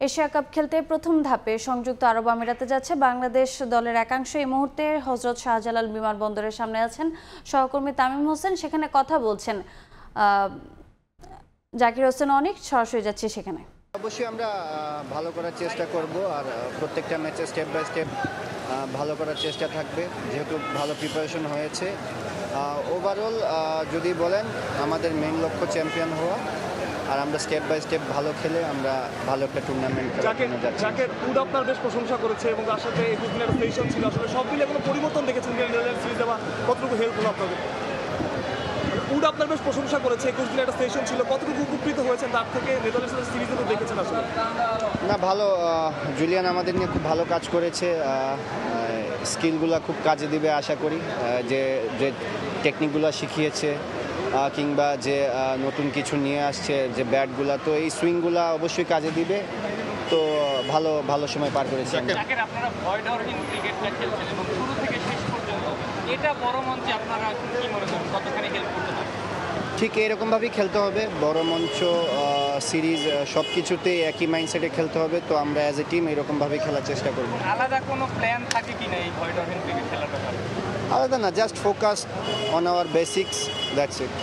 Asia cup খেলতে প্রথম ধাপে সংযুক্ত আরব আমিরাতে যাচ্ছে বাংলাদেশ দলের একাংশ। এই মুহূর্তে হযরত শাহজালাল বিমানবন্দরের সামনে আছেন সহকর্মী তামিম হোসেন, সেখানে কথা বলছেন জাকির হোসেন অনিক। সরাসরি যাচ্ছি সেখানে। অবশ্যই আমরা ভালো করার চেষ্টা করব, আর প্রত্যেকটা ম্যাচে স্টেপ বাই স্টেপ ভালো করার চেষ্টা থাকবে, যেহেতু ভালো প্রিপারেশন হয়েছে। ওভারঅল যদি বলেন, আমাদের মেইন লক্ষ্য চ্যাম্পিয়ন হওয়া, আর আমরা স্টেপ বাই স্টেপ ভালো খেলে আমরা ভালো একটা টুর্নামেন্ট খেলার জন্য যাচ্ছি। উড আপনার বেশ প্রশংসা করেছে এবং তার সাথে 21 দিনের সেশন ছিল, আসলে সব মিলে কোনো পরিবর্তন দেখেছেন নেদারল্যান্ডস সিরিজে বা কতটুকু হেল্প হলো আপনাদের? উড আপনার বেশ প্রশংসা করেছে, 21 দিনের একটা সেশন ছিল, কতটুকু উপকৃত হয়েছেন তার থেকে নেদারল্যান্ডস সিরিজে তো দেখেছেন আসলে? না, ভালো। জুলিয়ান আমাদের নিয়ে খুব ভালো কাজ করেছে, স্কিলগুলো খুব কাজে দিবে আশা করি। যে যে টেকনিকগুলো শিখিয়েছে কিংবা যে নতুন কিছু নিয়ে আসছে, যে ব্যাটগুলো, তো এই সুইংগুলো অবশ্যই কাজে দিবে। তো ভালো ভালো সময় পার করেছে। আপনারা ভয়ডরহীন ক্রিকেটটা খেলছেন এবং শুরু থেকে শেষ পর্যন্ত এটা বড় মঞ্চে আপনারা কি মনে করেন কতখানি হেল্প করতে পারে? ঠিক এরকমভাবেই খেলতে হবে, বড় মঞ্চ, সিরিজ, সব কিছুতেই একই মাইন্ডসেটে খেলতে হবে। তো আমরা অ্যাজ এ টিম এরকমভাবেই খেলার চেষ্টা করব। আলাদা কোনো প্ল্যান থাকে কি না এই ভয়ডরহীন ক্রিকেট খেলার ব্যাপারে? আলাদা না, just focus on our basics, that's it.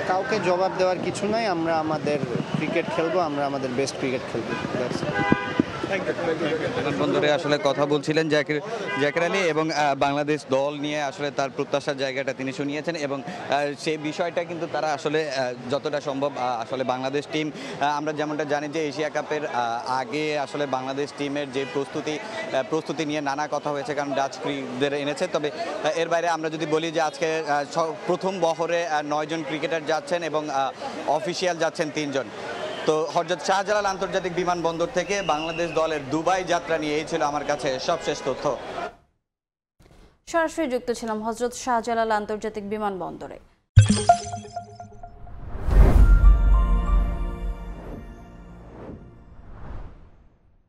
কাউকে জবাব দেওয়ার কিছু নাই, আমরা আমাদের ক্রিকেট খেলবো, আমরা আমাদের বেস্ট ক্রিকেট খেলবো। বিমানবন্দরে আসলে কথা বলছিলেন জাকির আলী, এবং বাংলাদেশ দল নিয়ে আসলে তার প্রত্যাশার জায়গাটা তিনি শুনিয়েছেন, এবং সেই বিষয়টা কিন্তু তারা আসলে যতটা সম্ভব আসলে বাংলাদেশ টিম, আমরা যেমনটা জানি যে এশিয়া কাপের আগে আসলে বাংলাদেশ টিমের যে প্রস্তুতি নিয়ে নানা কথা হয়েছে, কারণ ডাচ ক্রিকেটারদের এনেছে। তবে এর বাইরে আমরা যদি বলি যে আজকে প্রথম বহরে 9 জন ক্রিকেটার যাচ্ছেন এবং অফিসিয়াল যাচ্ছেন 3 জন। তো হযরত শাহজালাল আন্তর্জাতিক বিমানবন্দর থেকে বাংলাদেশ দলের দুবাই যাত্রা নিয়ে এই ছিল আমার কাছে সবশেষ তথ্য। সরাসরি যুক্ত ছিলাম হযরত শাহজালাল আন্তর্জাতিক বিমানবন্দরে।